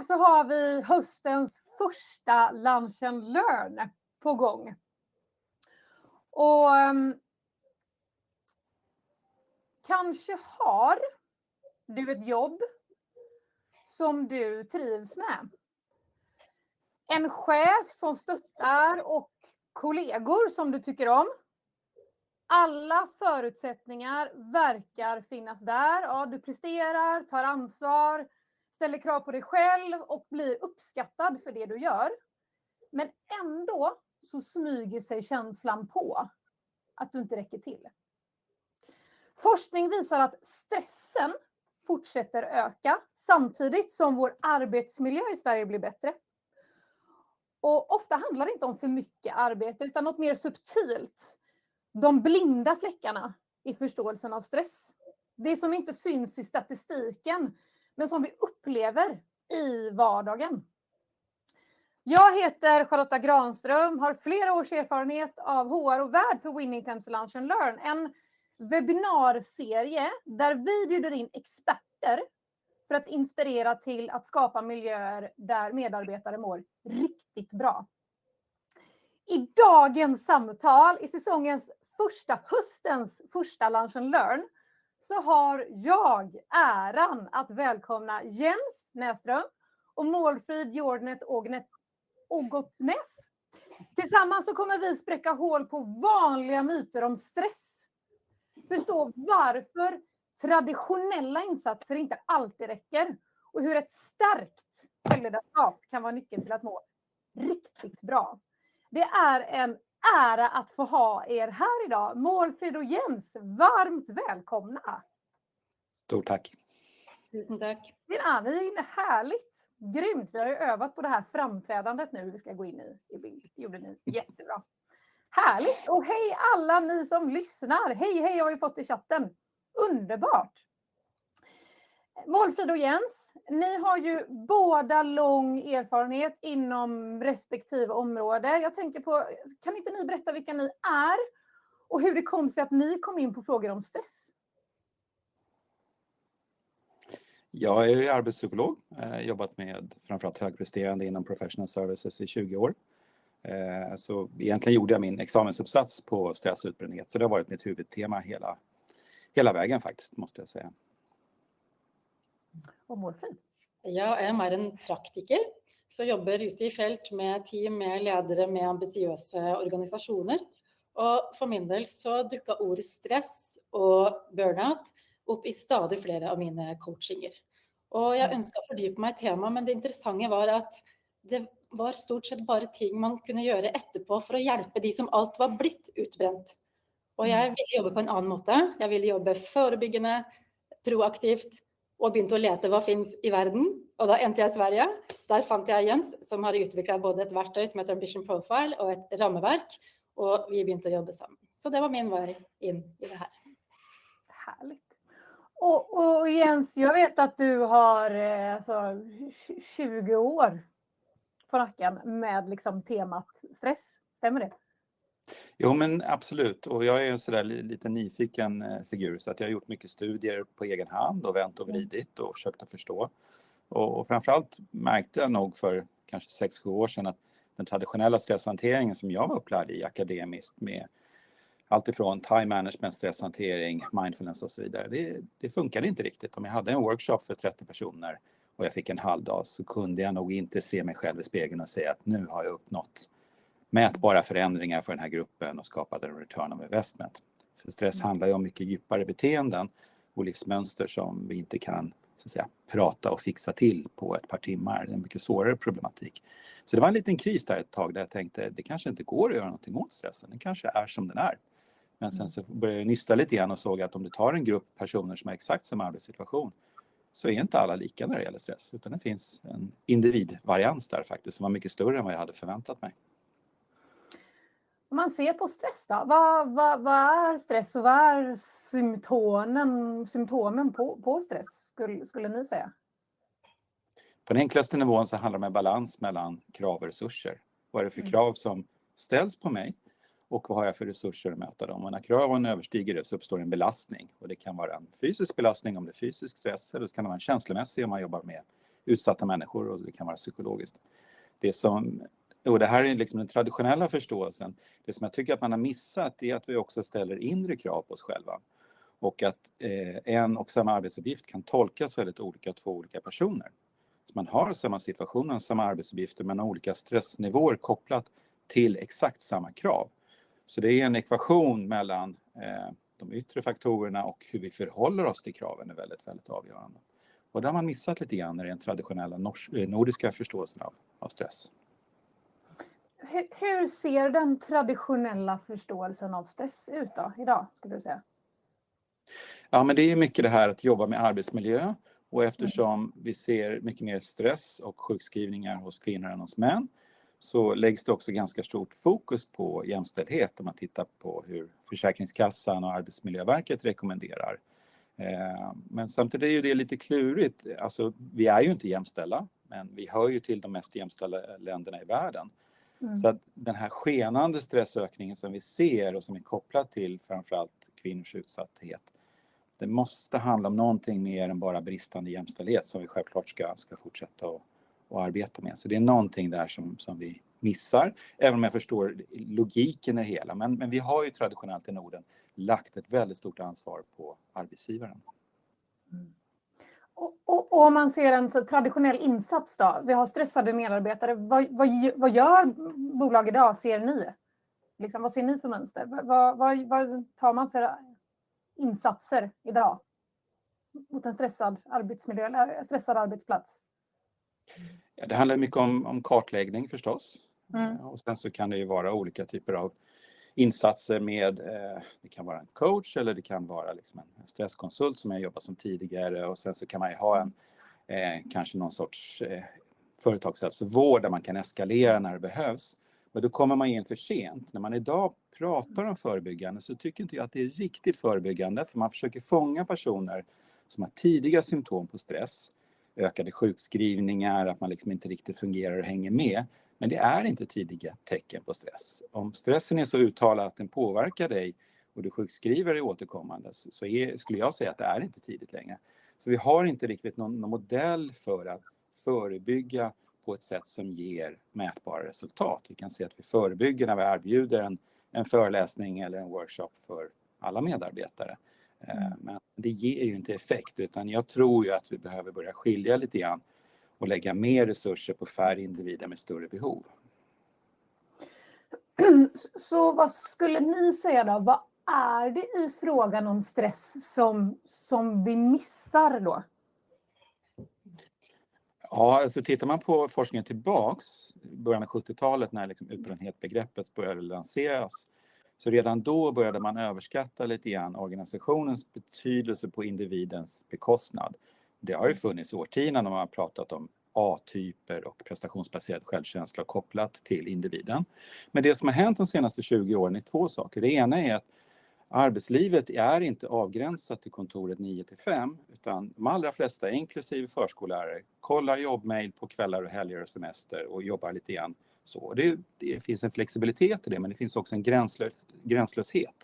så har vi höstens första Lunch and Learn på gång. Och kanske har du ett jobb som du trivs med. En chef som stöttar och kollegor som du tycker om. Alla förutsättningar verkar finnas där. Ja, du presterar, tar ansvar, ställer krav på dig själv och blir uppskattad för det du gör. Men ändå så smyger sig känslan på att du inte räcker till. Forskning visar att stressen fortsätter öka samtidigt som vår arbetsmiljö i Sverige blir bättre. Och ofta handlar det inte om för mycket arbete utan något mer subtilt. De blinda fläckarna i förståelsen av stress. Det som inte syns i statistiken men som vi upplever i vardagen. Jag heter Charlotta Granström, har flera års erfarenhet av HR och värd för Winning Temps Lunch and Learn. En webbinarserie där vi bjuder in experter för att inspirera till att skapa miljöer där medarbetare mår riktigt bra. I dagens samtal, i höstens första Lunch and Learn, så har jag äran att välkomna Jens Näsström och Målfrid Jordnet Ågotnäs. Tillsammans så kommer vi spräcka hål på vanliga myter om stress. Förstå varför traditionella insatser inte alltid räcker och hur ett starkt ledarskap kan vara nyckeln till att må riktigt bra. Det är en ära att få ha er här idag. Målfrid och Jens, varmt välkomna. Stort tack. Tusen tack. Det är härligt. Grymt. Vi har ju övat på det här framträdandet nu. Vi ska gå in i bild. Det gjorde ni jättebra. Härligt. Och hej alla ni som lyssnar. Hej, jag har ju fått i chatten. Underbart. Målfrid och Jens, ni har ju båda lång erfarenhet inom respektive område. Jag tänker på, kan inte ni berätta vilka ni är och hur det kom sig att ni kom in på frågor om stress? Jag är arbetspsykolog, jobbat med framförallt högpresterande inom professional services i 20 år. Så egentligen gjorde jag min examensuppsats på stress och utbrändhet, så det har varit mitt huvudtema hela vägen faktiskt, måste jag säga. Och Målfrid? Jag är mer en praktiker, så jobbar ute i fält med team, med ledare, med ambitiösa organisationer. Och för min del så duckar ordet stress och burnout upp i stadigt flera av mina coachinger. Och jag önskar fördjupa mig i tema, men det intressanta var att det var stort sett bara ting man kunde göra efterpå för att hjälpa de som allt var blivit utbränt. Och jag ville jobba på en annan måte. Jag ville jobba förebyggande, proaktivt och började att leta vad finns i världen. Och då äntligen jag i Sverige. Där fann jag Jens som har utvecklat både ett verktyg som heter Ambition Profile och ett ramverk. Och vi började att jobba samman. Så det var min väg in i det här. Härligt. Och Jens, jag vet att du har 20 år på nacken med liksom temat stress. Stämmer det? Jo, men absolut. Och jag är en sådär lite nyfiken figur, så att jag har gjort mycket studier på egen hand och vänt och vridit och försökt att förstå. Och framförallt märkte jag nog för kanske 6-7 år sedan att den traditionella stresshanteringen som jag var upplärd i akademiskt med allt ifrån time management, stresshantering, mindfulness och så vidare. Det funkade inte riktigt. Om jag hade en workshop för 30 personer och jag fick en halvdag så kunde jag nog inte se mig själv i spegeln och säga att nu har jag uppnått mätbara förändringar för den här gruppen och skapat en return of investment. För stress handlar ju om mycket djupare beteenden och livsmönster som vi inte kan så att säga, prata och fixa till på ett par timmar. Det är en mycket svårare problematik. Så det var en liten kris där ett tag där jag tänkte det kanske inte går att göra någonting åt stressen. Den kanske är som den är. Men sen så började jag nysta lite grann och såg att om du tar en grupp personer som har exakt samma arbetssituation så är inte alla lika när det gäller stress. Utan det finns en individvarians där faktiskt som var mycket större än vad jag hade förväntat mig. Om man ser på stress då, vad är stress och vad är symptomen på stress skulle ni säga? På den enklaste nivån så handlar det om balans mellan krav och resurser. Vad är det för krav som ställs på mig och vad har jag för resurser att möta dem? Och när kraven överstiger det så uppstår en belastning. Och det kan vara en fysisk belastning om det är fysisk stress eller så kan det vara en känslomässig om man jobbar med utsatta människor och det kan vara psykologiskt. Och det här är liksom den traditionella förståelsen. Det som jag tycker att man har missat är att vi också ställer inre krav på oss själva. Och att en och samma arbetsuppgift kan tolkas väldigt olika av två olika personer. Så man har samma situationer, samma arbetsuppgifter men olika stressnivåer kopplat till exakt samma krav. Så det är en ekvation mellan de yttre faktorerna och hur vi förhåller oss till kraven är väldigt, väldigt avgörande. Och det har man missat lite grann i den traditionella nordiska förståelsen av stress. Hur ser den traditionella förståelsen av stress ut då, idag, skulle du säga? Ja, men det är mycket det här att jobba med arbetsmiljö. Och eftersom vi ser mycket mer stress och sjukskrivningar hos kvinnor än hos män så läggs det också ganska stort fokus på jämställdhet om man tittar på hur Försäkringskassan och Arbetsmiljöverket rekommenderar. Men samtidigt är ju det lite klurigt. Alltså, vi är ju inte jämställda, men vi hör ju till de mest jämställda länderna i världen. Så att den här skenande stressökningen som vi ser och som är kopplad till framförallt kvinnors utsatthet, det måste handla om någonting mer än bara bristande jämställdhet som vi självklart ska fortsätta att arbeta med. Så det är någonting där som vi missar, även om jag förstår logiken i det hela. Men vi har ju traditionellt i Norden lagt ett väldigt stort ansvar på arbetsgivaren. Och om man ser en traditionell insats då, vi har stressade medarbetare, vad gör bolag idag, ser ni? Liksom, vad ser ni för mönster? Vad tar man för insatser idag mot en stressad arbetsmiljö eller stressad arbetsplats? Ja, det handlar mycket om kartläggning förstås. Och sen så kan det ju vara olika typer av insatser med, det kan vara en coach eller det kan vara liksom en stresskonsult som jag jobbat som tidigare, och sen så kan man ju ha kanske någon sorts företagshälsovård där man kan eskalera när det behövs. Men då kommer man in för sent. När man idag pratar om förebyggande så tycker inte jag att det är riktigt förebyggande, för man försöker fånga personer som har tidiga symptom på stress, ökade sjukskrivningar, att man liksom inte riktigt fungerar och hänger med. Men det är inte tidiga tecken på stress. Om stressen är så uttalad att den påverkar dig och du sjukskriver dig återkommande så skulle jag säga att det är inte tidigt längre. Så vi har inte riktigt någon modell för att förebygga på ett sätt som ger mätbara resultat. Vi kan se att vi förebygger när vi erbjuder en föreläsning eller en workshop för alla medarbetare. Men det ger ju inte effekt, utan jag tror ju att vi behöver börja skilja lite grann och lägga mer resurser på färre individer med större behov. Så vad skulle ni säga då? Vad är det i frågan om stress som vi missar då? Ja, alltså tittar man på forskningen tillbaks, början av 70-talet när liksom utbrändhetsbegreppet började lanseras, så redan då började man överskatta lite grann organisationens betydelse på individens bekostnad. Det har ju funnits årtionden när man har pratat om A-typer och prestationsbaserad självkänsla kopplat till individen. Men det som har hänt de senaste 20 åren är två saker. Det ena är att arbetslivet är inte avgränsat till kontoret 9-5, utan de allra flesta, inklusive förskollärare, kollar jobbmail på kvällar och helger och semester och jobbar lite grann så. Det finns en flexibilitet i det, men det finns också en gränslöshet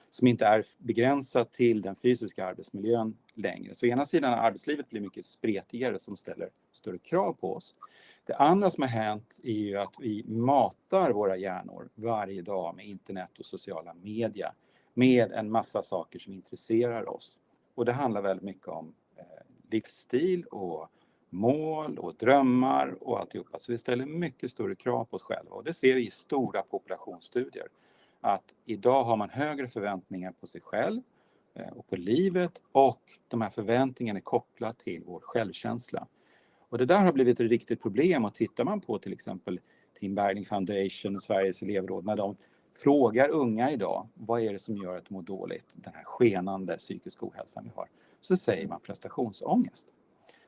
som inte är begränsat till den fysiska arbetsmiljön längre. Så å ena sidan arbetslivet blir mycket spretigare som ställer större krav på oss. Det andra som har hänt är ju att vi matar våra hjärnor varje dag med internet och sociala medier med en massa saker som intresserar oss. Och det handlar väldigt mycket om livsstil och mål och drömmar och alltihopa. Så vi ställer mycket större krav på oss själva, och det ser vi i stora populationsstudier. Att idag har man högre förväntningar på sig själv och på livet, och de här förväntningarna är kopplade till vår självkänsla. Och det där har blivit ett riktigt problem, och tittar man på till exempel Tim Bergling Foundation och Sveriges elevråd, när de frågar unga idag, vad är det som gör att de mår dåligt, den här skenande psykisk ohälsan vi har, så säger man prestationsångest.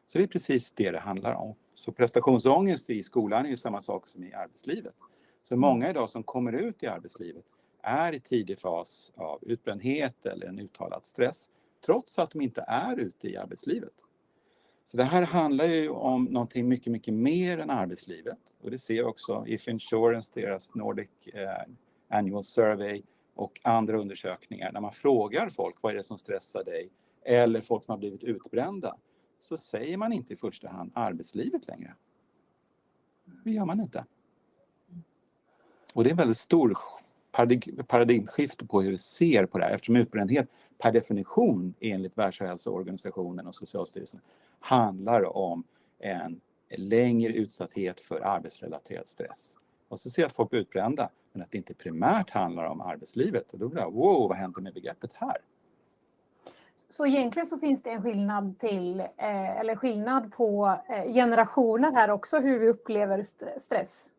Så det är precis det handlar om. Så prestationsångest i skolan är ju samma sak som i arbetslivet. Så många idag som kommer ut i arbetslivet är i tidig fas av utbrändhet eller en uttalad stress, trots att de inte är ute i arbetslivet. Så det här handlar ju om någonting mycket, mycket mer än arbetslivet. Och det ser vi också If Insurance, deras Nordic Annual Survey och andra undersökningar. När man frågar folk, vad är det som stressar dig? Eller folk som har blivit utbrända. så säger man inte i första hand arbetslivet längre. Det gör man inte. Och det är en väldigt stor paradigmskifte på hur vi ser på det här, eftersom utbrändhet per definition enligt Världshälsoorganisationen och Socialstyrelsen handlar om en längre utsatthet för arbetsrelaterad stress. Och så ser jag att folk blir utbrända, men att det inte primärt handlar om arbetslivet. Och då blir jag, wow, vad händer med begreppet här? Så egentligen så finns det en skillnad på generationer här också, hur vi upplever stress.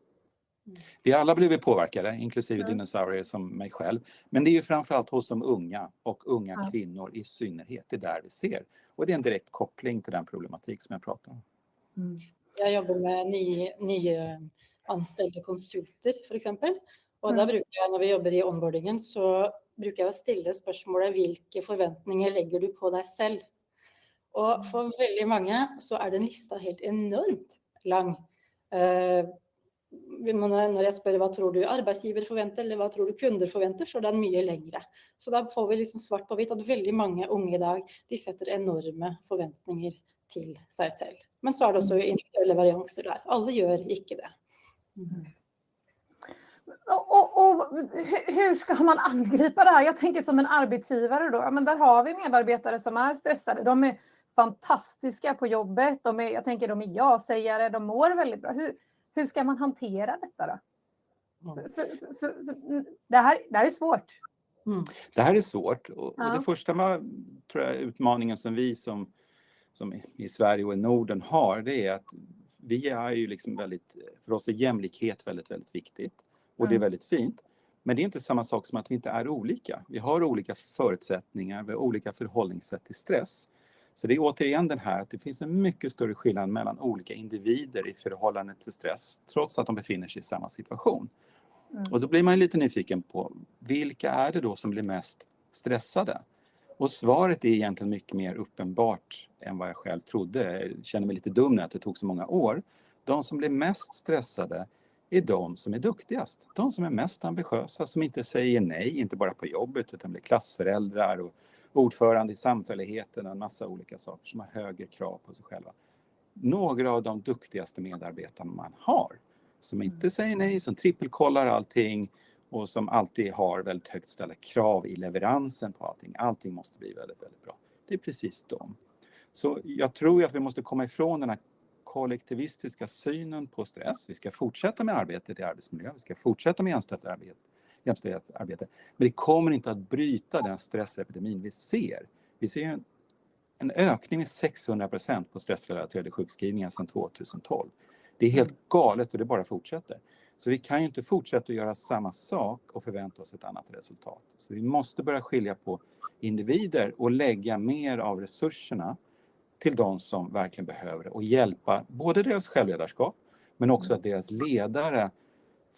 Vi alla blivit påverkade, inklusive dinosaurier som mig själv. Men det är ju framförallt hos de unga och unga kvinnor i synnerhet. Det är där vi ser. Och det är en direkt koppling till den problematik som jag pratar om. Jag jobbar med nya anställda konsulter för exempel. Och där brukar jag, när vi jobbar i onboardingen, så brukar jag ställa frågan vilka förväntningar lägger du på dig själv? Och för väldigt många så är den listan helt enormt lång. När jag spør vad tror du arbetsgivare förväntar eller vad tror du kunder förväntar, så är den mycket längre. Så där får vi liksom svart på vitt att väldigt många unga idag, de sätter enorma förväntningar till sig själv. Men så är det också individuella varianser där. Alla gör inte det. Och hur ska man angripa det här? Jag tänker som en arbetsgivare då. Men där har vi medarbetare som är stressade. De är fantastiska på jobbet. Jag tänker de är ja-sägare. De mår väldigt bra. Hur ska man hantera detta då? Det här är svårt. Det här är svårt. Och det första tror jag, utmaningen som vi som i Sverige och i Norden har, det är att vi är ju liksom för oss är jämlikhet väldigt, väldigt viktigt. Och det är väldigt fint. Men det är inte samma sak som att vi inte är olika. Vi har olika förutsättningar, vi har olika förhållningssätt till stress. Så det är återigen den här att det finns en mycket större skillnad mellan olika individer i förhållande till stress, trots att de befinner sig i samma situation. Och då blir man lite nyfiken på vilka är det då som blir mest stressade? Och svaret är egentligen mycket mer uppenbart än vad jag själv trodde. Jag känner mig lite dum när att det tog så många år. De som blir mest stressade är de som är duktigast. De som är mest ambitiösa, som inte säger nej, inte bara på jobbet utan blir klassföräldrar och ordförande i samfälligheten och en massa olika saker som har högre krav på sig själva. Några av de duktigaste medarbetarna man har, som inte säger nej, som trippelkollar allting och som alltid har väldigt högt ställda krav i leveransen på allting. Allting måste bli väldigt, väldigt bra. Det är precis de. Så jag tror att vi måste komma ifrån den här kollektivistiska synen på stress. Vi ska fortsätta med arbetet i arbetsmiljö. Vi ska fortsätta med jämställdhetsarbete. Men det kommer inte att bryta den stressepidemin vi ser. Vi ser en ökning med 600% på stressrelaterade sjukskrivningar sedan 2012. Det är helt galet och det bara fortsätter. Så vi kan ju inte fortsätta att göra samma sak och förvänta oss ett annat resultat. Så vi måste börja skilja på individer och lägga mer av resurserna till de som verkligen behöver det och hjälpa både deras självledarskap men också att deras ledare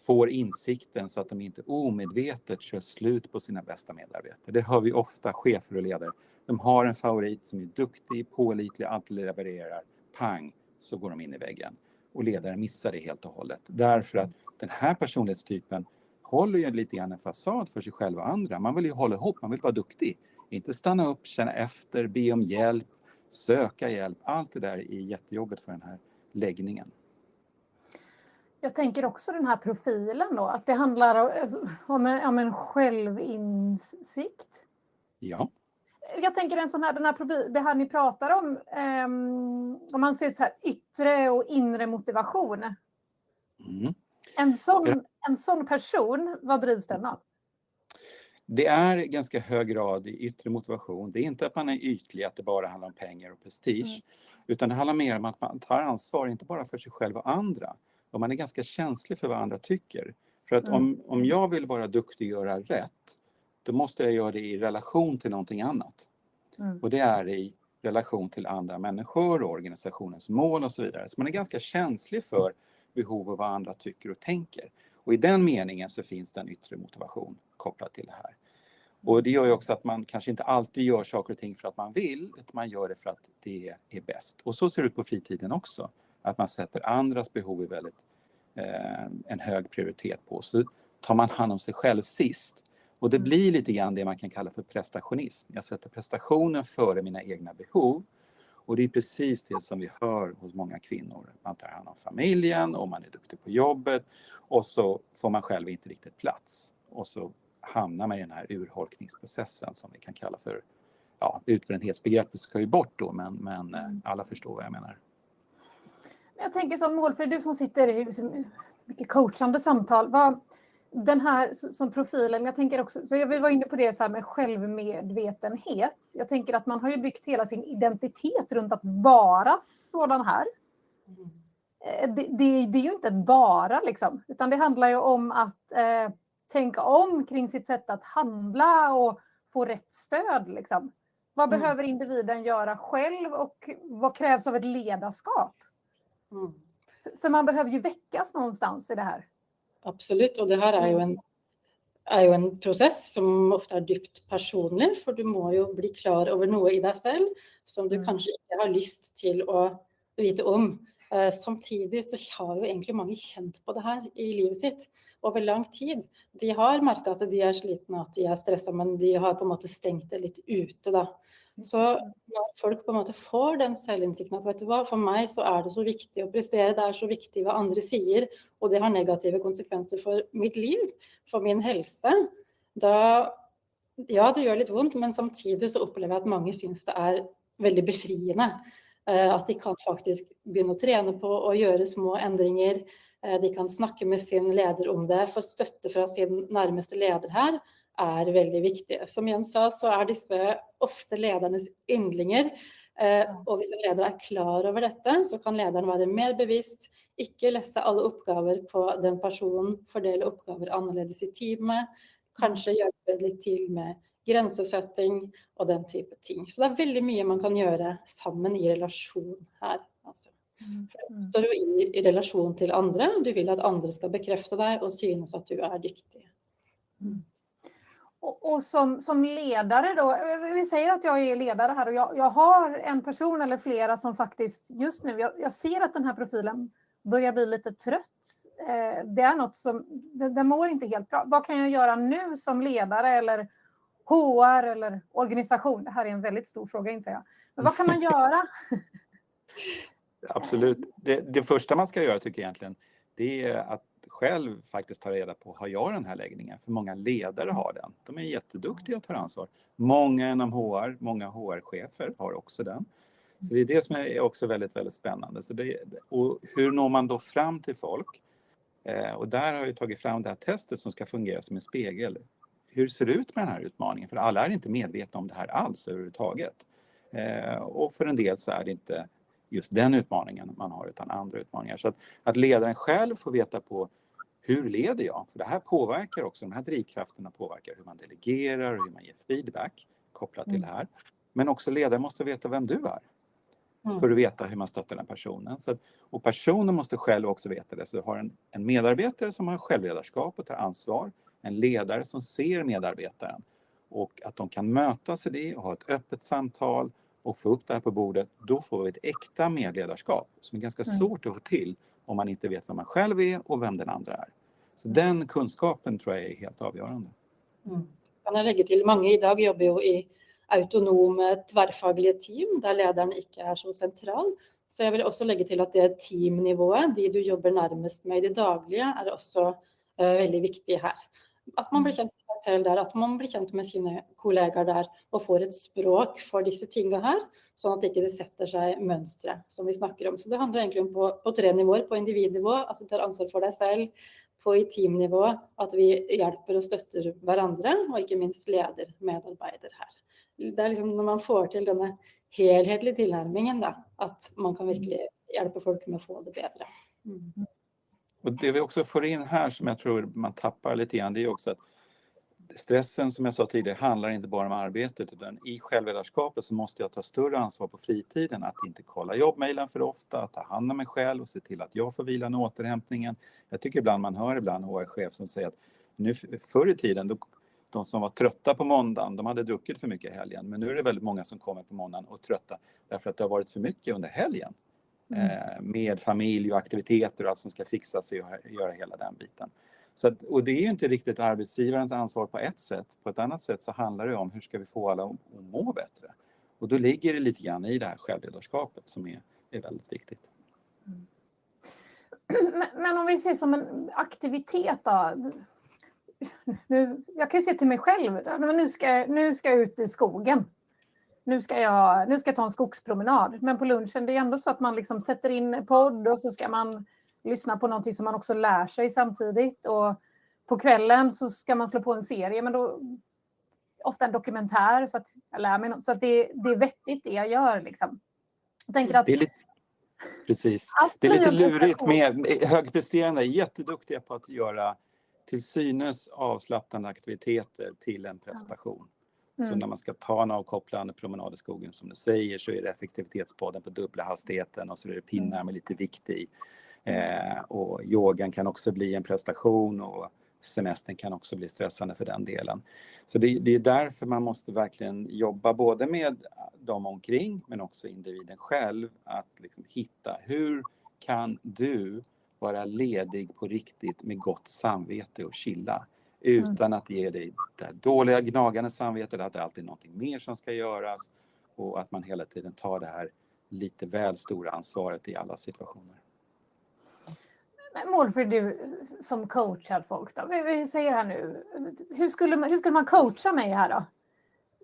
får insikten så att de inte omedvetet kör slut på sina bästa medarbetare. Det hör vi ofta, chefer och ledare. De har en favorit som är duktig, pålitlig, alltid levererar. Pang, så går de in i väggen. Och ledaren missar det helt och hållet. Därför att den här personlighetstypen håller ju lite grann en fasad för sig själv och andra. Man vill ju hålla ihop, man vill vara duktig. Inte stanna upp, känna efter, be om hjälp, söka hjälp. Allt det där är jättejobbigt för den här läggningen. Jag tänker också den här profilen då, att det handlar om en självinsikt. Ja. Jag tänker det här ni pratar om man ser så här yttre och inre motivation. En sån person, vad drivs den av? Det är i ganska hög grad i yttre motivation. Det är inte att man är ytlig, att det bara handlar om pengar och prestige. Utan det handlar mer om att man tar ansvar, inte bara för sig själv och andra. Och man är ganska känslig för vad andra tycker. För att om jag vill vara duktig och göra rätt, då måste jag göra det i relation till någonting annat. Och det är i relation till andra människor och organisationens mål och så vidare. Så man är ganska känslig för behov av vad andra tycker och tänker. Och i den meningen så finns det en yttre motivation kopplad till det här. Och det gör ju också att man kanske inte alltid gör saker och ting för att man vill, utan man gör det för att det är bäst. Och så ser det ut på fritiden också. Att man sätter andras behov i väldigt en hög prioritet på. Så tar man hand om sig själv sist. Och det blir lite grann det man kan kalla för prestationism. Jag sätter prestationen före mina egna behov. Och det är precis det som vi hör hos många kvinnor. Man tar hand om familjen och man är duktig på jobbet och så får man själv inte riktigt plats. Och så hamnar man i den här urholkningsprocessen som vi kan kalla för, ja, utbrändhetsbegreppet ska ju bort då, men alla förstår vad jag menar. Jag tänker som Målfrid, du som sitter i mycket coachande samtal, den här som profilen, jag tänker också, så jag var inne på det så här med självmedvetenhet. Jag tänker att man har ju byggt hela sin identitet runt att vara sådan här. Det är ju inte bara liksom, utan det handlar ju om att tänka om kring sitt sätt att handla och få rätt stöd liksom. Vad behöver individen göra själv och vad krävs av ett ledarskap? För man behöver ju väckas någonstans i det här. Absolut, och det här är ju en process som ofta är djupt personlig, för du må ju bli klar över något i dig själv som du kanske inte har lust till att veta om. Samtidigt så har ju egentligen många känt på det här i livet sitt över lång tid. De har märkt att de är slitna, att de är stressade, men de har på något sätt stängt det lite ute då. Så när folk på något sätt får den självinsikten att vet du vad, för mig så är det så viktigt att prestera, det är så viktigt vad andra säger och det har negativa konsekvenser för mitt liv, för min hälsa. Då, ja, det gör lite ont, men samtidigt så upplever jag att många syns det är väldigt befriande. Att de kan faktiskt börja träna på att göra små ändringar. De kan snacka med sin ledare om det, få stöd från sin närmaste ledare här är väldigt viktigt. Som Jens sa så är dessa ofta ledarnas yndlingar. Och om en ledare är klar över detta så kan ledaren vara mer bevisst, inte läsa alla uppgifter på den personen, fördela uppgifter annorlunda i teamet, kanske hjälpa lite till med gränssättning och den typen av ting. Så det är väldigt mycket man kan göra samman i relation här. Alltså. För du är i relation till andra, du vill att andra ska bekräfta dig och synas att du är duktig. Och som ledare då, vi säger att jag är ledare här och jag har en person eller flera som faktiskt just nu, jag ser att den här profilen börjar bli lite trött. Det är något som, det mår inte helt bra. Vad kan jag göra nu som ledare eller HR eller organisation? Det här är en väldigt stor fråga inser jag. Men vad kan man göra? Absolut. Det första man ska göra tycker jag egentligen, det är att själv faktiskt ta reda på, har jag den här läggningen? För många ledare har den. De är jätteduktiga att ta ansvar. Många inom HR, många HR-chefer har också den. Så det är det som är också väldigt, väldigt spännande. Så och hur når man då fram till folk? Och där har jag tagit fram det här testet som ska fungera som en spegel. Hur ser det ut med den här utmaningen? För alla är inte medvetna om det här alls överhuvudtaget. Och för en del så är det inte just den utmaningen man har utan andra utmaningar. Så att ledaren själv får veta på hur leder jag? För det här påverkar också, de här drivkrafterna påverkar hur man delegerar och hur man ger feedback kopplat till det här. Men också ledaren måste veta vem du är. För att veta hur man stöttar den personen. Och personen måste själv också veta det. Så du har en medarbetare som har självledarskap och tar ansvar. En ledare som ser medarbetaren. Och att de kan mötas i det och ha ett öppet samtal och få upp det här på bordet. Då får vi ett äkta medledarskap som är ganska svårt att få till om man inte vet vem man själv är och vem den andra är. Så den kunskapen tror jag är helt avgörande. Kan jag lägga till, många idag jobbar ju i autonoma tvärfagliga team där ledaren inte är så central. Så jag vill också lägga till att det är teamnivået, de du jobbar närmast med i det dagliga, är också väldigt viktigt här. Att man blir känd med sig själv där, att man blir känd med sina kollegor där och får ett språk för dessa ting här, så att det inte sätter sig mönster som vi snackar om. Så det handlar egentligen på tre nivåer, på individnivå, att du tar ansvar för dig själv, på i teamnivå, att vi hjälper och stöttar varandra och inte minst leder medarbetare här. Det är liksom när man får till den här helhetliga tillnärmningen då, att man kan verkligen hjälpa folk med att få det bättre. Och det vi också får in här som jag tror man tappar lite grann, det är också att stressen som jag sa tidigare handlar inte bara om arbetet, utan i självledarskapet så måste jag ta större ansvar på fritiden, att inte kolla jobbmailen för ofta, att ta hand om mig själv och se till att jag får vilan och återhämtningen. Jag tycker ibland man hör ibland HR-chef som säger att nu förr i tiden, de som var trötta på måndagen, de hade druckit för mycket i helgen, men nu är det väldigt många som kommer på måndagen och trötta därför att det har varit för mycket under helgen. Med familj och aktiviteter och allt som ska fixas och göra hela den biten. Så att, och det är ju inte riktigt arbetsgivarens ansvar på ett sätt. På ett annat sätt så handlar det om hur ska vi få alla att må bättre. Och då ligger det lite grann i det här självledarskapet som är väldigt viktigt. Men om vi ser som en aktivitet då. Jag kan ju se till mig själv. Nu ska jag ut i skogen. Nu ska jag ta en skogspromenad. Men på lunchen det är ändå så att man liksom sätter in podd och så ska man lyssna på någonting som man också lär sig samtidigt. Och på kvällen så ska man slå på en serie. Men då ofta en dokumentär så att jag lär mig något. Så att det är vettigt det jag gör liksom. Jag tänker att det är lite, precis. Det är lite lurigt med högpresterande, jätteduktiga på att göra till synes avslappnande aktiviteter till en prestation. Så när man ska ta en avkopplande promenad i skogen som du säger så är det effektivitetspodden på dubbla hastigheten och så är det pinnar med lite vikt i. Och yogan kan också bli en prestation och semestern kan också bli stressande för den delen. Så det är därför man måste verkligen jobba både med dem omkring men också individen själv att liksom hitta hur kan du vara ledig på riktigt med gott samvete och chilla utan att ge dig det dåliga gnagande samvetet att det alltid är någonting mer som ska göras och att man hela tiden tar det här lite väl stora ansvaret i alla situationer. Målfrid, du som coachar folk då. Vi säger här nu, hur skulle man coacha mig här då?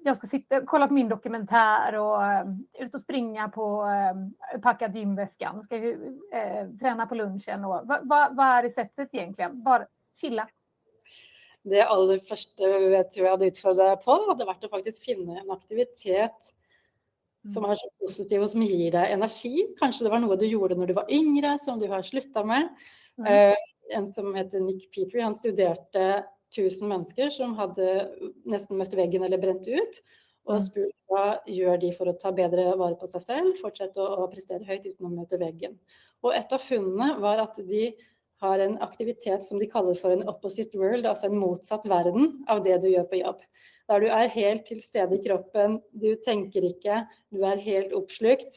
Jag ska kolla på min dokumentär och ut och springa på packa gymväskan. Ska träna på lunchen. Och, vad är receptet egentligen? Bara chilla. Det allra första jag tror jag hade utfordrat på hade varit att faktiskt finna en aktivitet som är så positiv och som ger dig energi. Kanske det var något du gjorde när du var yngre som du har slutat med. En som heter Nick Petrie, han studerade 1000 människor som hade nästan mött väggen eller bränt ut och spurt vad gör de för att ta bättre vara på sig själv, fortsätta att prestera högt utan att möta väggen. Och ett av funnen var att de har en aktivitet som de kallar för en opposite world, alltså en motsatt världen av det du gör på jobb. Där du är helt till stede i kroppen, du tänker inte, du är helt uppslukt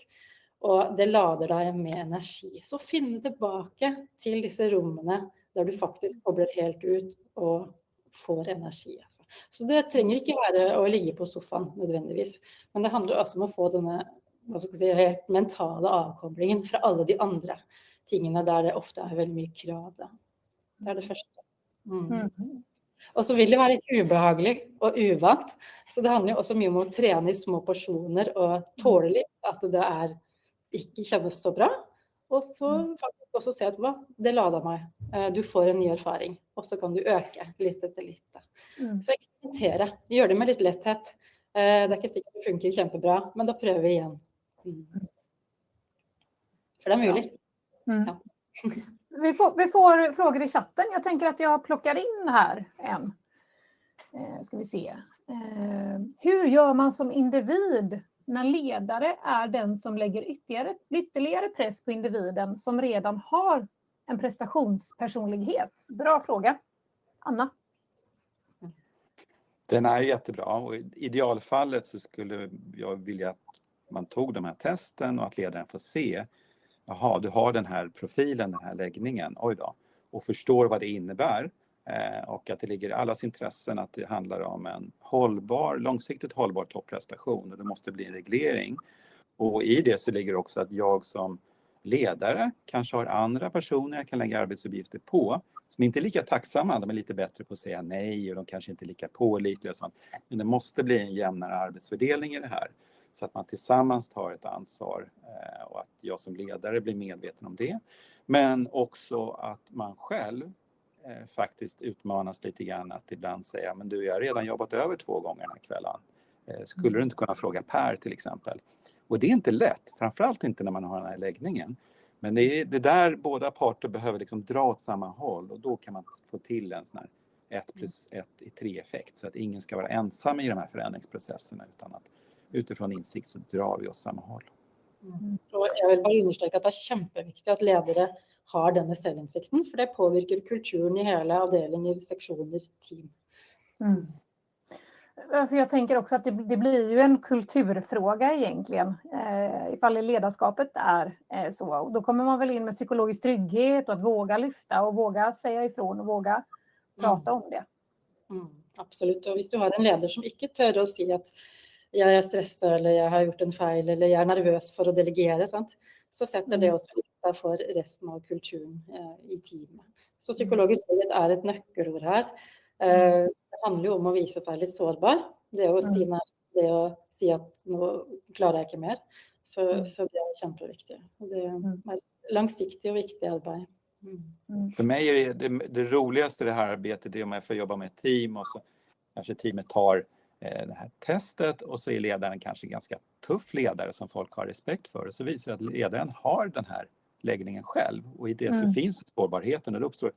och det lader dig med energi. Så finn tillbaka till dessa rummen där du faktiskt kopplar helt ut och får energi. Alltså. Så det tränger inte vara att ligga på soffan nödvändigtvis, men det handlar också om att få den helt mentala avkopplingen från alla de andra tingene där det ofta är väldigt mycket krav. Det är det första. Och så vill det vara lite obehagligt och uvant. Så det handlar ju också mycket om att träna i små portioner och tåla lite att det är inte känns så bra. Och så faktiskt också se att det laddar mig. Du får en ny erfaring och så kan du öka lite efter lite. Så experimentera. Gör det med lite lätthet. Det är inte säkert att det funkar jättebra, men då prövar vi igen. För det är möjligt. Ja. Vi får frågor i chatten. Jag tänker att jag plockar in här en. Ska vi se. Hur gör man som individ när ledare är den som lägger ytterligare press på individen som redan har en prestationspersonlighet? Bra fråga. Anna? Den är jättebra och i idealfallet så skulle jag vilja att man tog de här testen och att ledaren får se jaha, du har den här profilen, den här läggningen, oj då, och förstår vad det innebär och att det ligger i allas intressen att det handlar om en långsiktigt hållbar topprestation och det måste bli en reglering. Och i det så ligger också att jag som ledare kanske har andra personer jag kan lägga arbetsuppgifter på som inte är lika tacksamma, de är lite bättre på att säga nej och de kanske inte är lika pålitliga och sånt. Men det måste bli en jämnare arbetsfördelning i det här. Så att man tillsammans tar ett ansvar och att jag som ledare blir medveten om det. Men också att man själv faktiskt utmanas lite grann att ibland säga men du, jag har redan jobbat över 2 gånger den här kvällen. Skulle du inte kunna fråga Per till exempel? Och det är inte lätt, framförallt inte när man har den här läggningen. Men det är det där båda parter behöver liksom dra åt samma håll och då kan man få till en sån här 1+1=3-effekt så att ingen ska vara ensam i de här förändringsprocesserna utan att utifrån insikt så drar vi oss samma håll. Och jag vill bara understryka att det är jätteviktigt att ledare har denna självinsikten för det påverkar kulturen i hela avdelningar, sektioner, team. För jag tänker också att det blir ju en kulturfråga egentligen ifall ledarskapet är så. Och då kommer man väl in med psykologisk trygghet och att våga lyfta och våga säga ifrån och våga prata om det. Absolut. Och om du har en ledare som inte tør att säga att jag är stressad eller jag har gjort en fel eller jag är nervös för att delegera, sant? Så sätter det också lite för resten av kulturen i teamet. Så psykologisk trygghet är ett nyckelord här. Det handlar ju om att visa sig lite sårbar. Det är att det att säga att nu klarar jag inte mer. Så det är jätteviktigt. Och det är långsiktigt och viktigt arbete. För mig är det roligaste i det här arbetet är om jag får jobba med ett team och så kanske teamet tar det här testet och så är ledaren kanske ganska tuff ledare som folk har respekt för och så visar att ledaren har den här läggningen själv och i det så finns sårbarheten och det uppstår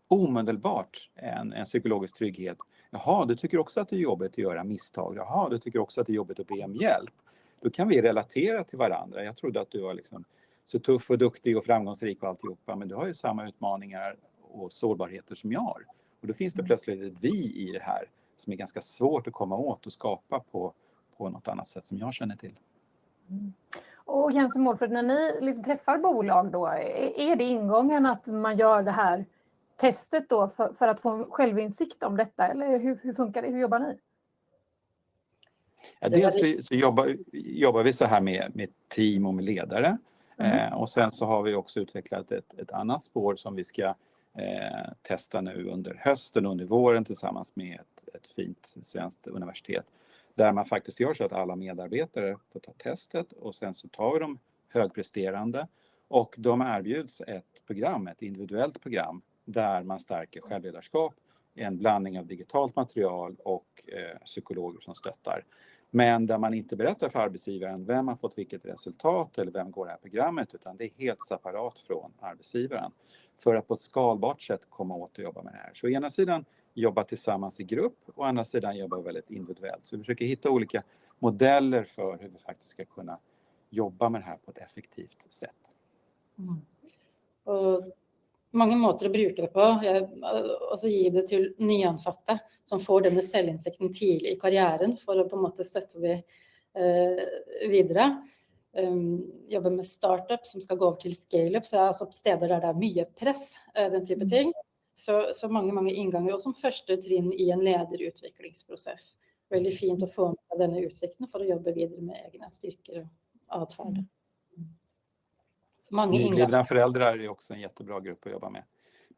omedelbart en psykologisk trygghet. Jaha, du tycker också att det är jobbigt att göra misstag. Jaha, du tycker också att det är jobbigt att be om hjälp. Då kan vi relatera till varandra. Jag trodde att du var liksom så tuff och duktig och framgångsrik och alltihopa, men du har ju samma utmaningar och sårbarheter som jag har. Och då finns det plötsligt ett vi i det här som är ganska svårt att komma åt och skapa på något annat sätt som jag känner till. Och Jens och Mårtfrid, när ni liksom träffar bolag då, är det ingången att man gör det här testet då för att få en självinsikt om detta? Eller hur funkar det? Hur jobbar ni? Ja, dels så jobbar vi så här med team och med ledare. Och sen så har vi också utvecklat ett annat spår som vi ska testa nu under hösten och under våren tillsammans med ett fint svenskt universitet. Där man faktiskt gör så att alla medarbetare får ta testet och sen så tar vi de högpresterande och de erbjuds ett individuellt program där man stärker självledarskap, en blandning av digitalt material och psykologer som stöttar. Men där man inte berättar för arbetsgivaren vem har fått vilket resultat eller vem går det här programmet utan det är helt separat från arbetsgivaren. För att på ett skalbart sätt komma åt och jobba med det här. Så å ena sidan jobba tillsammans i grupp och å andra sidan jobba väldigt individuellt. Så vi försöker hitta olika modeller för hur vi faktiskt ska kunna jobba med det här på ett effektivt sätt. Och många måter att bruka det på. Alltså ge det till nyansatta som får denna självinsikten tidigt i karriären för att på något sätt stötta det vidare. Jobba med startup som ska gå över till scale-up, så alltså på steder där det är mycket press, den typen av ting. Så många ingångar och som första trinn i en lederutvecklingsprocess. Väldigt fint att få med denna utsikten för att jobba vidare med egna styrkor och avfärd. Så många nyblivna föräldrar är också en jättebra grupp att jobba med.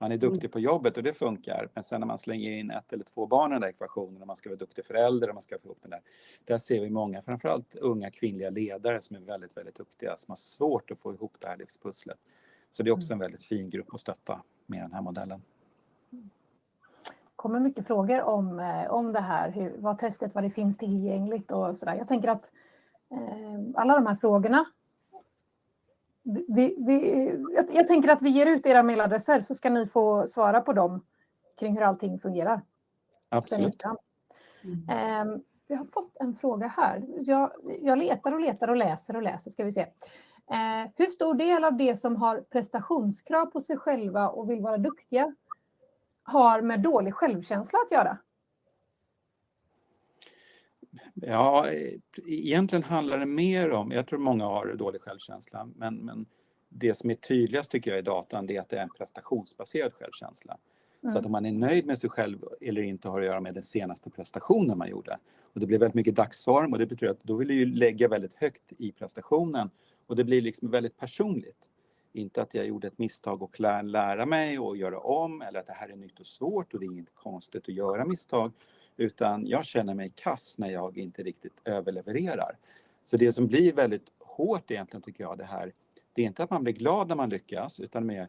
Man är duktig på jobbet och det funkar. Men sen när man slänger in 1 eller 2 barn i den där ekvationen och man ska vara duktig förälder och man ska få ihop den där. Där ser vi många, framförallt unga kvinnliga ledare som är väldigt, väldigt duktiga. Som har svårt att få ihop det här livspusslet. Så det är också en väldigt fin grupp att stötta med den här modellen. Kommer mycket frågor om det här. Vad testet, vad det finns tillgängligt och sådär. Jag tänker att alla de här frågorna jag tänker att vi ger ut era mailadresser så ska ni få svara på dem kring hur allting fungerar. Absolut. Vi har fått en fråga här. Jag letar och läser ska vi se. Hur stor del av det som har prestationskrav på sig själva och vill vara duktiga har med dålig självkänsla att göra? Ja, egentligen handlar det mer om, jag tror många har dålig självkänsla, men det som är tydligast tycker jag i datan det är att det är en prestationsbaserad självkänsla. Så att om man är nöjd med sig själv eller inte har att göra med den senaste prestationen man gjorde. Och det blir väldigt mycket dagsform och det betyder att då vill du ju lägga väldigt högt i prestationen och det blir liksom väldigt personligt. Inte att jag gjorde ett misstag och lära mig och göra om eller att det här är nytt och svårt och det är inget konstigt att göra misstag. Utan jag känner mig kass när jag inte riktigt överlevererar. Så det som blir väldigt hårt egentligen tycker jag det här. Det är inte att man blir glad när man lyckas utan mer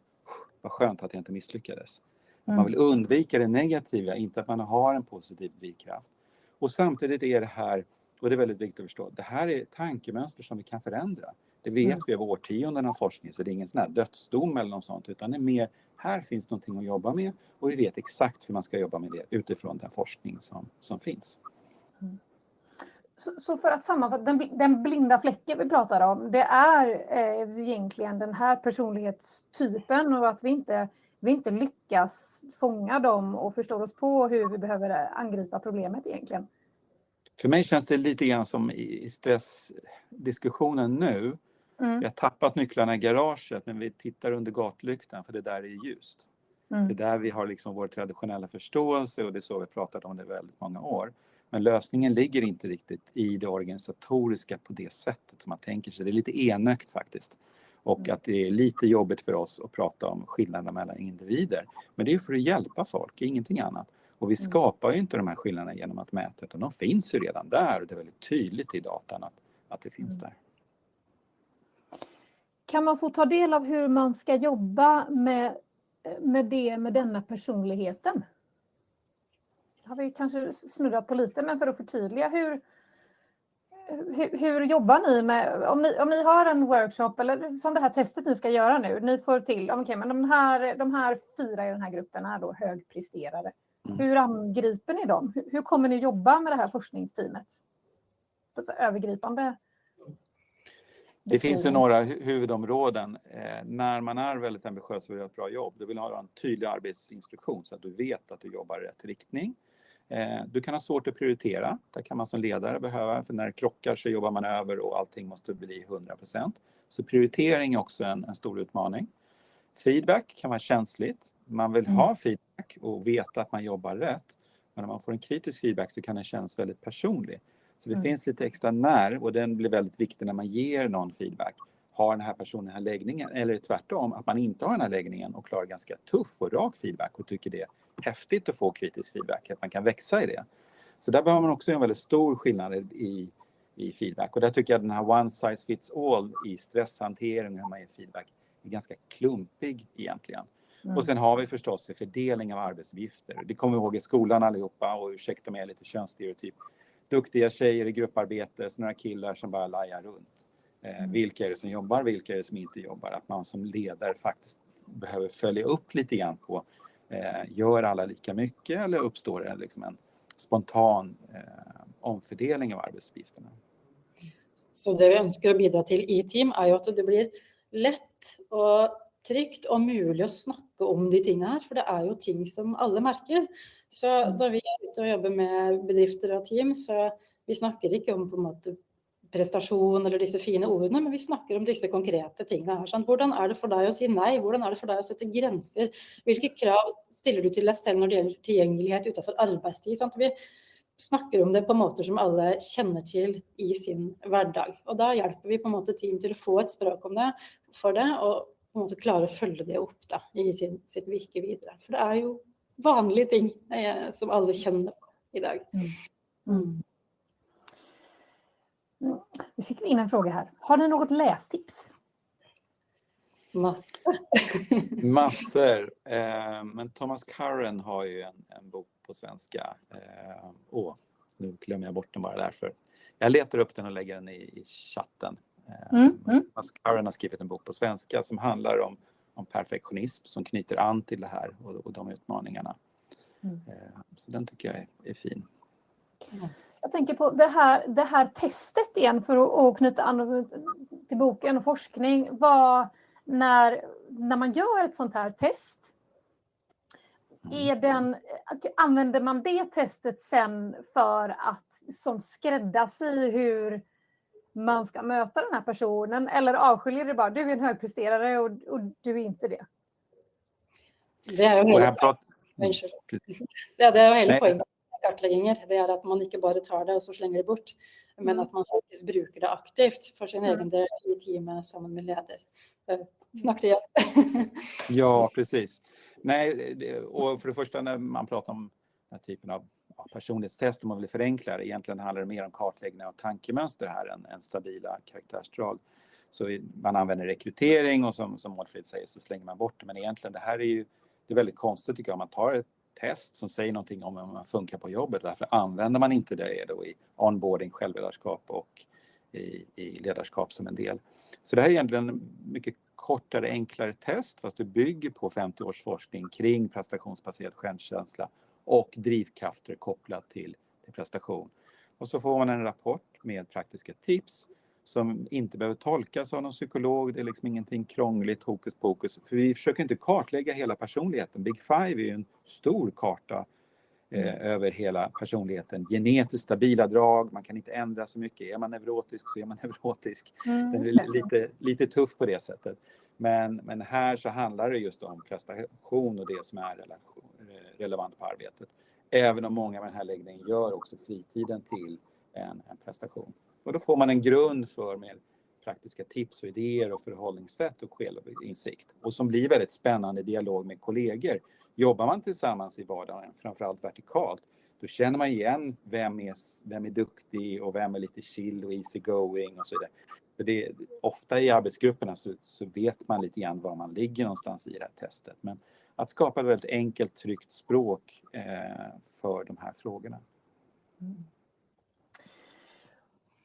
vad skönt att jag inte misslyckades. Man vill undvika det negativa, inte att man har en positiv drivkraft. Och samtidigt är det här, och det är väldigt viktigt att förstå, det här är tankemönster som vi kan förändra. Det vet vi av årtionden av forskning så det är ingen sån här dödsdom eller något sånt utan det är mer, här finns någonting att jobba med och vi vet exakt hur man ska jobba med det utifrån den forskning som finns. Så för att sammanfatta, den blinda fläcken vi pratar om, det är egentligen den här personlighetstypen och att vi inte lyckas fånga dem och förstå oss på hur vi behöver angripa problemet egentligen. För mig känns det lite grann som i stressdiskussionen nu. Vi har tappat nycklarna i garaget men vi tittar under gatlyktan för det där är ljust. Det är där vi har liksom vår traditionella förståelse och det är så vi pratat om det väldigt många år. Men lösningen ligger inte riktigt i det organisatoriska på det sättet som man tänker sig. Det är lite enögt faktiskt. Och att det är lite jobbigt för oss att prata om skillnaderna mellan individer. Men det är för att hjälpa folk, ingenting annat. Och vi skapar ju inte de här skillnaderna genom att mäta, utan de finns ju redan där. Och det är väldigt tydligt i datan att det finns där. Kan man få ta del av hur man ska jobba med denna personligheten? Det har vi kanske snurrat på lite, men för att förtydliga, hur jobbar ni med, om ni har en workshop eller som det här testet ni ska göra nu, ni får till, okej, men de här 4 i den här gruppen är då högpresterare. Hur angriper ni dem? Hur kommer ni jobba med det här forskningsteamet? Så övergripande. Det finns ju några huvudområden. När man är väldigt ambitiös och vill göra ett bra jobb, då vill man ha en tydlig arbetsinstruktion så att du vet att du jobbar i rätt riktning. Du kan ha svårt att prioritera. Det kan man som ledare behöva, för när det krockar så jobbar man över och allting måste bli 100%. Så prioritering är också en stor utmaning. Feedback kan vara känsligt. Man vill ha feedback och veta att man jobbar rätt. Men när man får en kritisk feedback så kan den kännas väldigt personlig. Så det finns lite extra när, och den blir väldigt viktig när man ger någon feedback. Har den här personen den här läggningen, eller tvärtom att man inte har den här läggningen och klarar ganska tuff och rak feedback och tycker det är häftigt att få kritisk feedback, att man kan växa i det. Så där behöver man också en väldigt stor skillnad i feedback. Och där tycker jag den här one size fits all i stresshantering när man ger feedback är ganska klumpig egentligen. Och sen har vi förstås en fördelning av arbetsuppgifter. Det kommer vi ihåg i skolan allihopa, och ursäkta mig lite könsstereotyp. Duktiga tjejer i grupparbete, så några killar som bara lajar runt. Vilka är det som jobbar, vilka är det som inte jobbar? Att man som ledare faktiskt behöver följa upp lite grann på gör alla lika mycket, eller uppstår det liksom en spontan omfördelning av arbetsuppgifterna? Så det vi önskar att bidra till i team är ju att det blir lätt och tryggt och möjligt att snacka om de tingene här, för det är ju ting som alla märker. Så när vi är ute och jobbar med bedrifter och team, så vi snackar inte om på en måte prestation eller disse fine ordene, men vi snakker om disse konkrete tingene her. Sånn, hvordan er det for deg å si nei? Hvordan er det for deg å sette grenser? Hvilke krav stiller du til deg selv når det gjelder tilgjengelighet utenfor arbeidstid? Sant? Vi snakker om det på måter som alle kjenner til i sin hverdag. Og da hjelper vi på en måte team til å få et språk om det, for det, og på en måte klare å følge det opp da, i sitt virke videre. For det er jo vanlige ting som alle kjenner på i dag. Vi fick in en fråga här. Har ni något lästips? Massor. Men Thomas Curran har ju en bok på svenska. Nu glömmer jag bort den bara därför. Jag letar upp den och lägger den i chatten. Thomas Curran har skrivit en bok på svenska som handlar om perfektionism, som knyter an till det här och de utmaningarna. Så den tycker jag är fin. Jag tänker på det här testet igen, för att knyta an till boken och forskning. När man gör ett sånt här test, använder man det testet sen för att som skräddarsy hur man ska möta den här personen, eller avskiljer det bara, du är en högpresterare och du är inte det? Det är ju hela poängen. Kartlegginger, det är att man inte bara tar det och så slänger det bort, men att man faktiskt brukar det aktivt för sin egen del i teamet samman med ledare. Snackade jag? Ja, precis. Nej, och för det första när man pratar om den här typen av personlighetstest, om man vill förenkla det, egentligen handlar det mer om kartläggning av tankemönster här än stabila karaktärsdrag. Så man använder rekrytering och som Mårtfrid säger så slänger man bort det, men egentligen det här är väldigt konstigt tycker jag, om man tar ett test som säger någonting om hur man funkar på jobbet. Därför använder man inte det då i onboarding, självledarskap och i ledarskap som en del. Så det här är egentligen mycket kortare, enklare test, fast det bygger på 50 års forskning kring prestationsbaserad självkänsla och drivkrafter kopplat till prestation. Och så får man en rapport med praktiska tips som inte behöver tolkas av någon psykolog. Det är liksom ingenting krångligt, hokus pokus. För vi försöker inte kartlägga hela personligheten. Big Five är ju en stor karta över hela personligheten. Genetiskt stabila drag, man kan inte ändra så mycket. Är man neurotisk så är man neurotisk. Den är lite tuff på det sättet. Men här så handlar det just om prestation och det som är relevant på arbetet. Även om många med den här läggningen gör också fritiden till en prestation. Och då får man en grund för mer praktiska tips och idéer och förhållningssätt och självinsikt. Och som blir väldigt spännande dialog med kollegor. Jobbar man tillsammans i vardagen, framförallt vertikalt, då känner man igen vem är duktig och vem är lite chill och easy going och så vidare. För det, ofta i arbetsgrupperna så vet man lite grann var man ligger någonstans i det här testet. Men att skapa ett väldigt enkelt, tryggt språk för de här frågorna.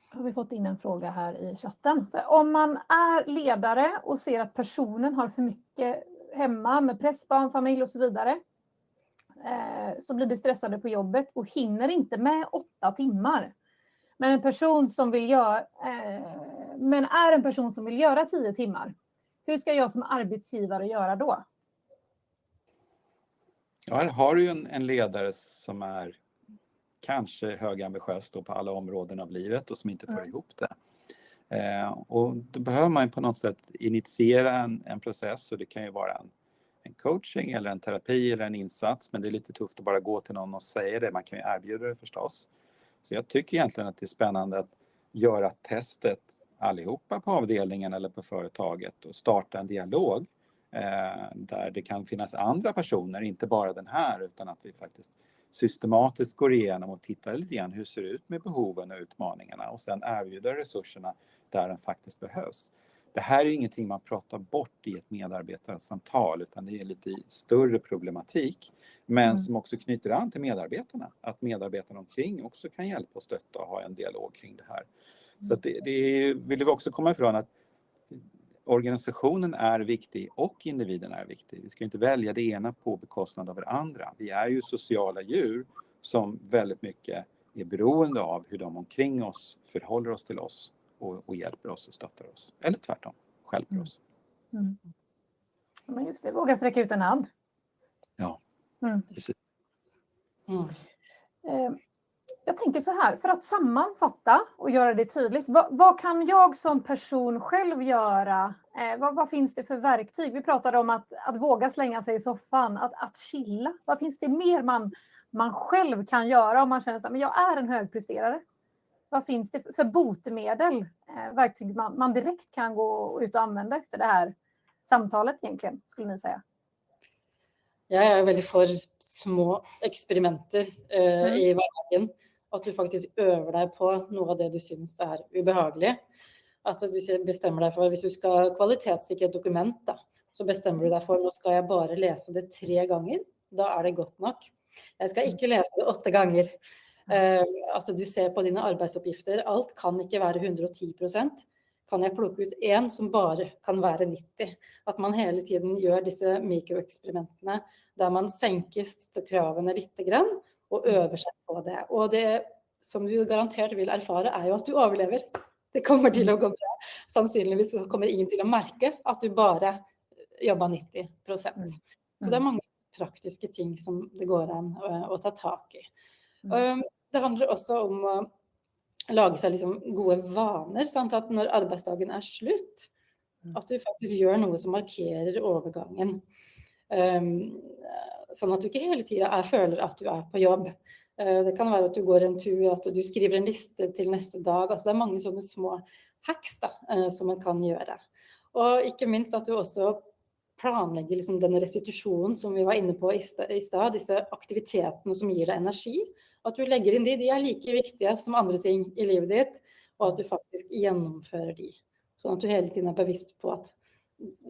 Har vi fått in en fråga här i chatten. Om man är ledare och ser att personen har för mycket hemma med press, barn, familj och så vidare, så blir det stressade på jobbet och hinner inte med 8 timmar. Men är en person som vill göra 10 timmar. Hur ska jag som arbetsgivare göra då? Ja, här har du ju en ledare som är kanske högambitiös på alla områden av livet och som inte får ihop det. Och då behöver man på något sätt initiera en process, och det kan ju vara en coaching eller en terapi eller en insats, men det är lite tufft att bara gå till någon och säga det. Man kan ju erbjuda det förstås. Så jag tycker egentligen att det är spännande att göra testet allihopa på avdelningen eller på företaget och starta en dialog där det kan finnas andra personer, inte bara den här, utan att vi faktiskt systematiskt går igenom och tittar lite grann hur det ser ut med behoven och utmaningarna och sen erbjuder resurserna där den faktiskt behövs. Det här är ingenting man pratar bort i ett medarbetarsamtal, utan det är lite större problematik, men som också knyter an till medarbetarna. Att medarbetarna omkring också kan hjälpa och stötta och ha en dialog kring det här. Så att det vill vi också komma ifrån att organisationen är viktig och individen är viktig. Vi ska inte välja det ena på bekostnad av det andra. Vi är ju sociala djur som väldigt mycket är beroende av hur de omkring oss förhåller oss till oss och hjälper oss och stöttar oss. Eller tvärtom, hjälper oss. Men just det, våga sträcka ut en hand. Ja, precis. Jag tänker så här, för att sammanfatta och göra det tydligt. Vad kan jag som person själv göra? Vad finns det för verktyg? Vi pratade om att våga slänga sig i soffan, att chilla. Vad finns det mer man själv kan göra om man känner så här, men jag är en högpresterare? Vad finns det för botemedel, verktyg man direkt kan gå ut och använda efter det här samtalet egentligen, skulle ni säga? Jag är väldigt för små experimenter i vardagen. Att du faktiskt övar dig på något av det du syns är obehagligt. Att du bestämmer dig för, om du ska kvalitetssäkra ett dokument, så bestämmer du dig för, nu ska jag bara läsa det 3 gånger. Då är det gott nog. Jag ska inte läsa det 8 gånger. Alltså du ser på dina arbetsuppgifter, allt kan inte vara 110%. Kan jag plocka ut en som bara kan vara 90%? Att man hela tiden gör dessa mikroexperimenten där man sänker kraven lite grann och övar sig på det. Och det som du garanterat vill erfara är ju att du överlever. Det kommer till att gå bra. Sannolikt så kommer ingen till att märka att du bara jobbar 90%. Så det är många praktiska ting som det går an att ta tag i. Det handlar också om att lage sig liksom gode vaner, sant? Att när arbetsdagen är slut, att du faktiskt gör något som markerar övergången. Så att du inte hela tiden føler att du är på jobb. Det kan vara att du går en tur, att du skriver en lista till nästa dag. Alltså det är många sådana små hacks som man kan göra. Och inte minst att du också planlägger liksom den restitution som vi var inne på i stad, dessa aktiviteter som ger dig energi. Att du lägger in de är lika viktiga som andra ting i livet ditt, och att du faktiskt genomför de. Så att du hela tiden är bevisst på att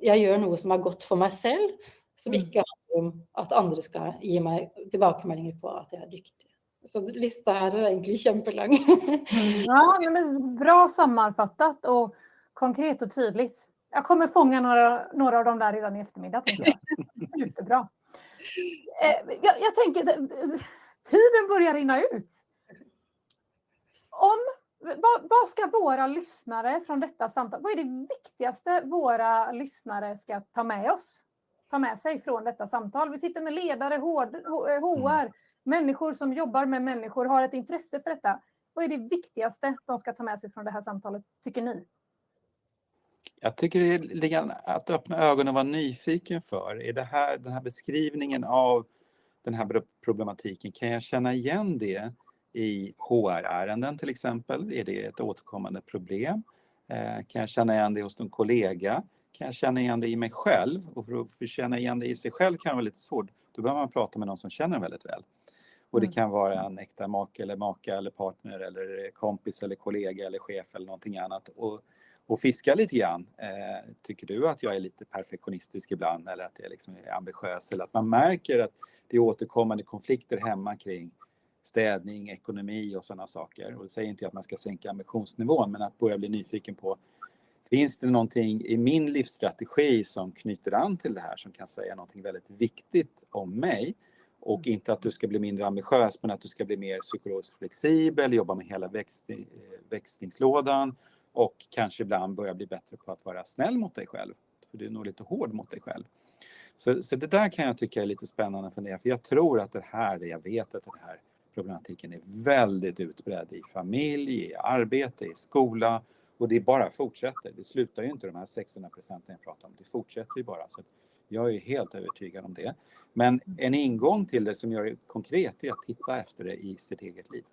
jag gör något som är gott för mig själv, som inte handlar om att andra ska ge mig tillbakemeldingar på att jag är duktig. Så listan här är egentligen jättelång. Ja, men bra sammanfattat och konkret och tydligt. Jag kommer fånga några av dem där redan i eftermiddag, tänker jag. Superbra. Jag tänker, tiden börjar rinna ut. Vad ska våra lyssnare från detta samtal, vad är det viktigaste våra lyssnare ska ta med sig från detta samtal? Vi sitter med ledare, HR, människor som jobbar med människor, har ett intresse för detta. Vad är det viktigaste de ska ta med sig från det här samtalet, tycker ni? Jag tycker det är lite grann att öppna ögonen och vara nyfiken för. Är den här beskrivningen av den här problematiken, kan jag känna igen det i HR-ärenden till exempel? Är det ett återkommande problem? Kan jag känna igen det hos en kollega? Kan jag känna igen det i mig själv? Och för att känna igen det i sig själv kan det vara lite svårt. Då behöver man prata med någon som känner väldigt väl. Och det kan vara en äkta make eller maka eller partner eller kompis eller kollega eller chef eller någonting annat. Och fiska lite grann. Tycker du att jag är lite perfektionistisk ibland eller att jag liksom är ambitiös? Eller att man märker att det är återkommande konflikter hemma kring städning, ekonomi och sådana saker. Och det säger inte att man ska sänka ambitionsnivån, men att börja bli nyfiken på, finns det någonting i min livsstrategi som knyter an till det här, som kan säga någonting väldigt viktigt om mig? Och inte att du ska bli mindre ambitiös, men att du ska bli mer psykologiskt flexibel, jobba med hela växlingslådan och kanske ibland börja bli bättre på att vara snäll mot dig själv. För du är nog lite hård mot dig själv. Så det där kan jag tycka är lite spännande för det. För jag tror att jag vet att den här problematiken är väldigt utbredd i familj, i arbete, i skola. Och det bara fortsätter. Det slutar ju inte de här 600% jag pratar om. Det fortsätter ju bara. Så jag är helt övertygad om det. Men en ingång till det som gör det konkret är att titta efter det i sitt eget liv.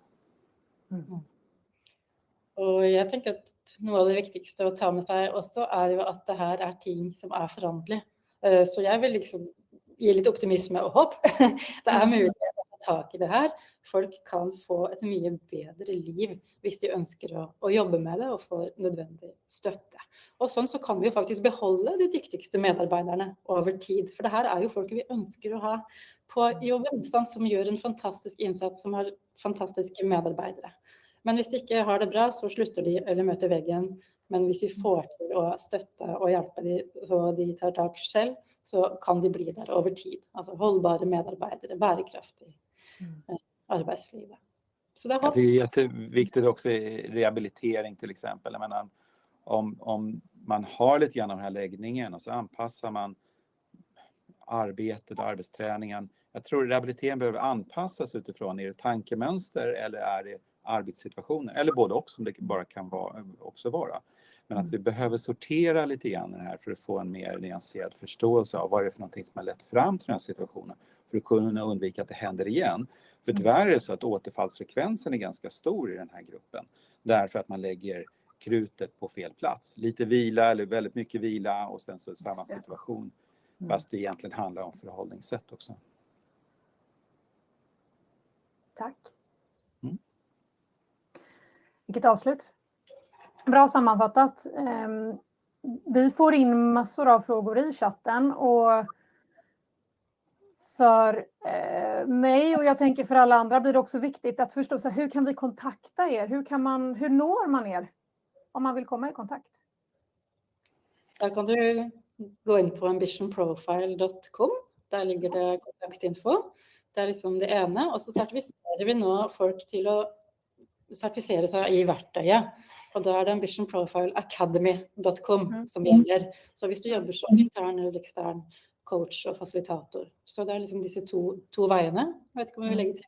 Och jag tänker att något av det viktigaste att ta med sig också är ju att det här är ting som är föränderliga. Så jag vill liksom ge lite optimism och hopp. Det är möjligt att ta tag i det här. Folk kan få ett mycket bättre liv om de önskar att jobba med det och få nödvändig stöd. Och så kan vi faktiskt behålla de duktigaste medarbetarna över tid. För det här är ju folk vi önskar att ha på jobben, som gör en fantastisk insats, som har fantastiska medarbetare. Men om de inte har det bra så slutar de eller möter väggen. Men om vi får till att stötta och hjälpa dem så de tar tag själv, så kan de bli där över tid. Alltså hållbara medarbetare, bärkraftig arbetslivet. Så det jag tycker det är jätteviktigt också i rehabilitering till exempel. Jag menar, om man har lite grann av den här läggningen och så anpassar man arbetet och arbetsträningen. Jag tror rehabiliteringen behöver anpassas utifrån, är det tankemönster eller är det arbetssituationer? Eller både också, som det bara kan också vara. Men att vi behöver sortera lite grann det här för att få en mer nyanserad förståelse av vad det är för någonting som har lett fram till den här situationen. För att kunna undvika att det händer igen. För tyvärr är det så att återfallsfrekvensen är ganska stor i den här gruppen. Därför att man lägger krutet på fel plats. Lite vila eller väldigt mycket vila och sen så samma situation. Fast det egentligen handlar om förhållningssätt också. Tack. Vilket avslut. Bra sammanfattat. Vi får in massor av frågor i chatten och för mig och jag tänker för alla andra blir det också viktigt att förstå så här, hur kan vi kontakta er? Hur når man er om man vill komma i kontakt? Där kan du gå in på ambitionprofile.com. Där ligger det kontaktinfo. Det är liksom det ena, och så certifierar vi nu folk till att certifiera sig i verktøyet. Och då är det ambitionprofileacademy.com som gäller. Så om du jobbar som intern eller extern coach och facilitator, så det är liksom dessa två vägarna. Jag vet inte om vi lägger till.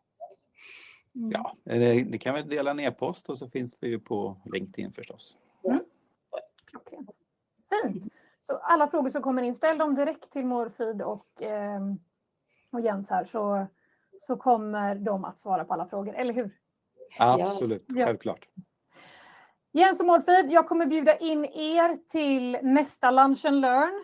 Ja, det kan vi dela en e-post och så finns vi ju på LinkedIn förstås. Klockrent. Fint. Så alla frågor som kommer in, ställ dem direkt till Mårfrid och Jens här, så kommer de att svara på alla frågor, eller hur? Absolut, självklart. Jens och Mårfrid, jag kommer bjuda in er till nästa Lunch and Learn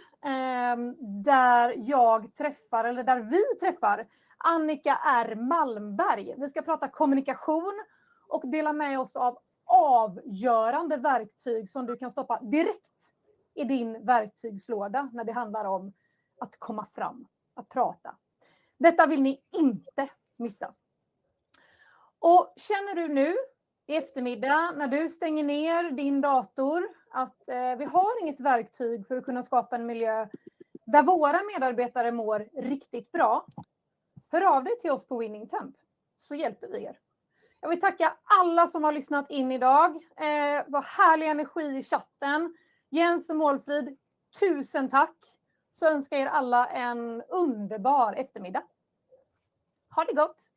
där vi träffar Annika R. Malmberg. Vi ska prata kommunikation och dela med oss av avgörande verktyg som du kan stoppa direkt i din verktygslåda när det handlar om att komma fram, att prata. Detta vill ni inte missa. Och känner du nu i eftermiddag när du stänger ner din dator att vi har inget verktyg för att kunna skapa en miljö där våra medarbetare mår riktigt bra, hör av dig till oss på Winning Temp så hjälper vi er. Jag vill tacka alla som har lyssnat in idag. Vad härlig energi i chatten. Jens och Mårfrid, tusen tack. Så önskar er alla en underbar eftermiddag. Ha det gott!